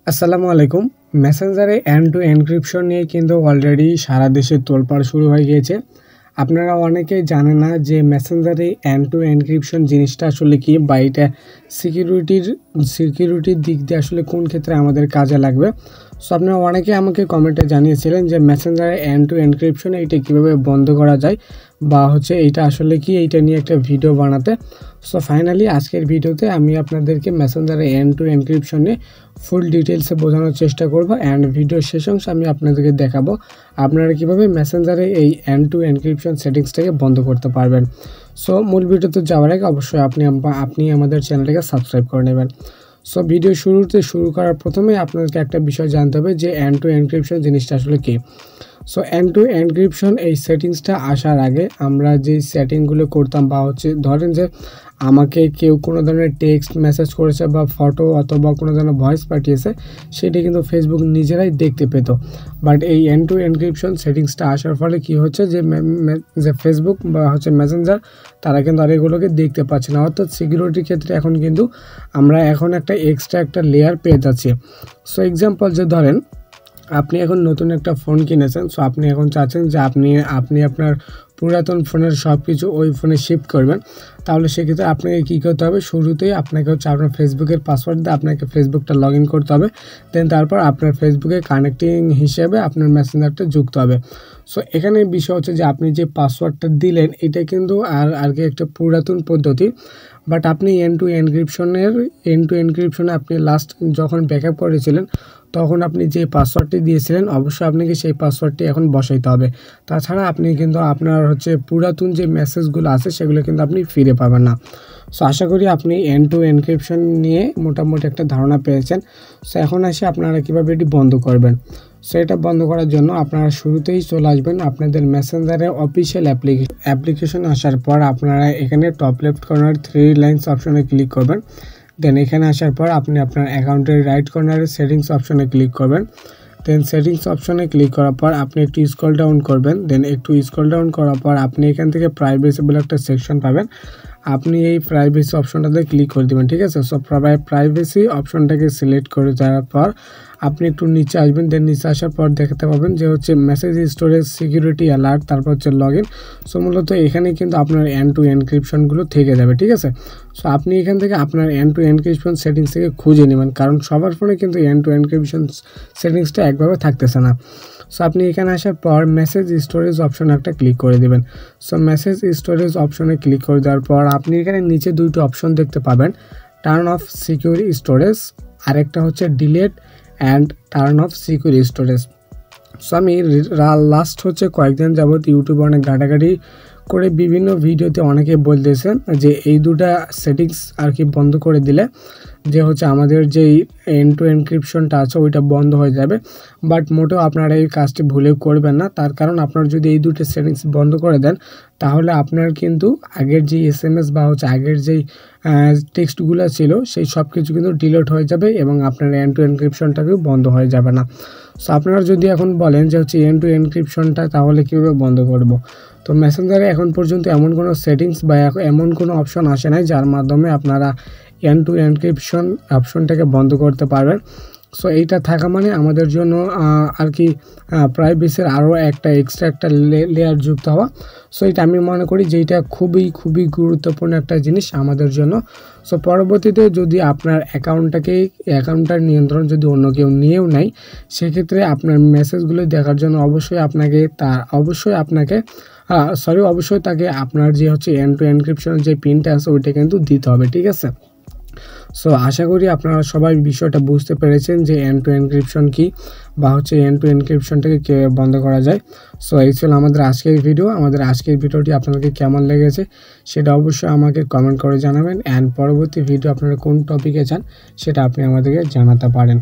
আসসালামু আলাইকুম। মেসেঞ্জারে এন্ড টু এনক্রিপশন নিয়ে কিন্তু অলরেডি সারা দেশে তোলপাড় শুরু হয়ে গিয়েছে। আপনারা অনেকেই জানেন না যে মেসেঞ্জারে এন্ড টু এনক্রিপশন জিনিসটা আসলে কি, বা এটা সিকিউরিটির দিক দিয়ে আসলে কোন ক্ষেত্রে আমাদের কাজে লাগবে। সো আপনারা অনেকে আমাকে কমেন্টে জানিয়েছিলেন যে মেসেঞ্জারে এন্ড টু এনক্রিপশন এইটা কীভাবে বন্ধ করা যায়, বা এইটা আসলে কি, এইটা নিয়ে একটা ভিডিও বানাতে। সো ফাইনালি আজকের ভিডিওতে আমি আপনাদেরকে মেসেঞ্জারে এন্ড টু এনক্রিপশন নিয়ে ফুল ডিটেলসে বোঝানোর চেষ্টা করব। অ্যান্ড ভিডিওর শেষ অংশে আমি আপনাদেরকে দেখাবো আপনারা কীভাবে মেসেঞ্জারে এই এন্ড টু এনক্রিপশন সেটিংসটাকে বন্ধ করতে পারবেন। সো মূল ভিডিওতে যাওয়ার আগে অবশ্যই আপনি আমাদের চ্যানেলটাকে সাবস্ক্রাইব করে নেবেন। সো ভিডিও শুরু করার প্রথমে আপনাদেরকে একটা বিষয় জানতে হবে যে এন্ড টু এনক্রিপশন জিনিসটা আসলে কী। সো এন্ড টু এনক্রিপশন এই সেটিংসটা আসার আগে আমরা যে সেটিংগুলো করতাম, বা ধরেন যে আমাকে কেউ কোনো ধরনের টেক্সট মেসেজ করেছে বা ফটো অথবা কোনো ধরনের ভয়েস পাঠিয়েছে, সেটি কিন্তু ফেসবুক নিজেরাই দেখতে পেত। বাট এই এন্ড টু এনক্রিপশন সেটিংসটা আসার ফলে কি হচ্ছে যে ফেসবুক বা মেসেঞ্জার তারা কিন্তু আর এগুলোকে দেখতে পাচ্ছে না। অর্থাৎ সিকিউরিটির ক্ষেত্রে এখন কিন্তু আমরা একটা এক্সট্রা একটা লেয়ার পেয়ে যাচ্ছি। সো এক্সাম্পল যে ধরেন আপনি এখন নতুন একটা ফোন কিনেছেন। সো আপনি এখন চাচ্ছেন যে আপনি আপনার পুরাতন ফোনের সব কিছু ওই ফোনে শিফট করবেন। তাহলে সেক্ষেত্রে আপনাকে কী করতে হবে, শুরুতেই আপনাকে আপনার ফেসবুকের পাসওয়ার্ড দিয়ে আপনাকে ফেসবুকটা লগ ইন করতে হবে। দেন তারপর আপনার ফেসবুকে কানেক্টিং হিসেবে আপনার মেসেঞ্জারটা যুক্ত হবে। সো এখানে বিষয় হচ্ছে যে আপনি যে পাসওয়ার্ডটা দিলেন এটা কিন্তু আর কি একটা পুরাতন পদ্ধতি। বাট আপনি এন্ড টু এনক্রিপশনে আপনি লাস্ট যখন ব্যাকআপ করেছিলেন তখন আপনি যে পাসওয়ার্ডটি দিয়েছিলেন অবশ্যই আপনাকে সেই পাসওয়ার্ডটি এখন বসাইতে হবে। তাছাড়া আপনি কিন্তু আপনার পুরাতন যে মেসেজগুলো আছে সেগুলো কিন্তু আপনি ফিরে পাবেন না। সো আশা করি আপনি এন্ড টু এনক্রিপশন নিয়ে মোটামুটি একটা ধারণা পেয়েছেন। সো এখন আসি আপনারা কীভাবে এটি বন্ধ করবেন। সো এটা বন্ধ করার জন্য আপনারা শুরুতেই চলে আসবেন আপনাদের মেসেঞ্জারে অফিসিয়াল অ্যাপ্লিকেশন আসার পর আপনারা এখানে টপ লেফট কর্নার 3 লাইনস অপশনে ক্লিক করবেন। দেন এখানে আসার পর আপনি আপনার অ্যাকাউন্টের রাইট কর্নারে সেটিংস অপশনে ক্লিক করবেন। দেন সেটিংস অপশনে ক্লিক করার পর আপনি একটু স্ক্রল ডাউন করবেন। দেন একটু স্ক্রল ডাউন করার পর আপনি এখান থেকে প্রাইভেসি বলে একটা সেকশন পাবেন। আপনি এই প্রাইভেসি অপশনটাতে ক্লিক করে দেবেন, ঠিক আছে। সো প্রাইভেসি অপশনটাকে সিলেক্ট করে দেওয়ার পর আপনি একটু নিচে আসবেন। দেন নিচে আসার পর দেখতে পাবেন যে মেসেজ স্টোরেজ সিকিউরিটি অ্যালার্ট, তারপর লগ ইন। সো মূলত এখানে কিন্তু আপনার এন্ড টু এনক্রিপশনগুলো থেকে যাবে, ঠিক আছে। সো আপনি এখান থেকে আপনার এন্ড টু এনক্রিপশন সেটিংস থেকে খুঁজে নেবেন, কারণ সবার ফোনে কিন্তু এন্ড টু এনক্রিপশন সেটিংসটা একভাবে থাকতেছে না। সো আপনি এখানে আসার পর মেসেজ স্টোরেজ অপশন একটা ক্লিক করে দেবেন। সো মেসেজ স্টোরেজ অপশনে ক্লিক করে দেওয়ার পর আপনি এখানে নিচে দুইটি অপশন দেখতে পাবেন, টার্ন অফ সিকিউর স্টোরেজ, আরেকটা delete and turn off secure storage. So আমি লাস্ট কয়েকদিন যাবত ইউটিউবে অনেক ঘাটাঘাটি করে বিভিন্ন ভিডিওতে অনেকে বলতেছেন যে এই দুটা সেটিংস আর কি বন্ধ করে দিলে যে আমাদের যেই এন্ড টু এনক্রিপশনটা আছে ওইটা বন্ধ হয়ে যাবে। বাট মোটেও আপনারা এই কাজটি ভুলেও করবেন না। তার কারণ আপনার যদি এই দুটো সেটিংস বন্ধ করে দেন তাহলে আপনার কিন্তু আগের যেই SMS বা আগের যেই টেক্সটগুলো ছিল সেই সব কিছু কিন্তু ডিলিট হয়ে যাবে এবং আপনার এন্ড টু এনক্রিপশনটাকেও বন্ধ হয়ে যাবে না। সো আপনারা যদি এখন বলেন যে এন্ড টু এনক্রিপশনটা তাহলে কীভাবে বন্ধ করব, তো মেসেঞ্জারে এখন পর্যন্ত এমন কোনো সেটিংস বা এমন কোনো অপশন আসে নাই যার মাধ্যমে আপনারা এন্ড টু এনক্রিপশন অপশনটাকে বন্ধ করতে পারবেন। সো এইটা থাকা মানে আমাদের জন্য আর কি প্রাইভেসির আরও এক্সট্রা একটা লেয়ার যুক্ত হওয়া। সো এটা আমি মনে করি যে এটা খুবই গুরুত্বপূর্ণ একটা জিনিস আমাদের জন্য। সো পরবর্তীতে যদি আপনার অ্যাকাউন্টটার নিয়ন্ত্রণ যদি অন্য কেউ নিয়েও নেয়, সেক্ষেত্রে আপনার মেসেজগুলো দেখার জন্য অবশ্যই তাকে আপনার যে এন্ড টু এনক্রিপশনের যে পিনটা আছে ওইটা কিন্তু দিতে হবে, ঠিক আছে। সো আশা করি আপনারা সবাই বিষয়টা বুঝতে পেরেছেন যে এন্ড টু এনক্রিপশন কী, বা এন্ড টু এনক্রিপশনটাকে কীভাবে বন্ধ করা যায়। সো এই ছিল আমাদের আজকের ভিডিও। আমাদের আজকের ভিডিওটি আপনাদেরকে কেমন লেগেছে সেটা অবশ্যই আমাকে কমেন্ট করে জানাবেন। অ্যান্ড পরবর্তী ভিডিও আপনারা কোন টপিকে চান সেটা আপনি আমাদেরকে জানাতে পারেন।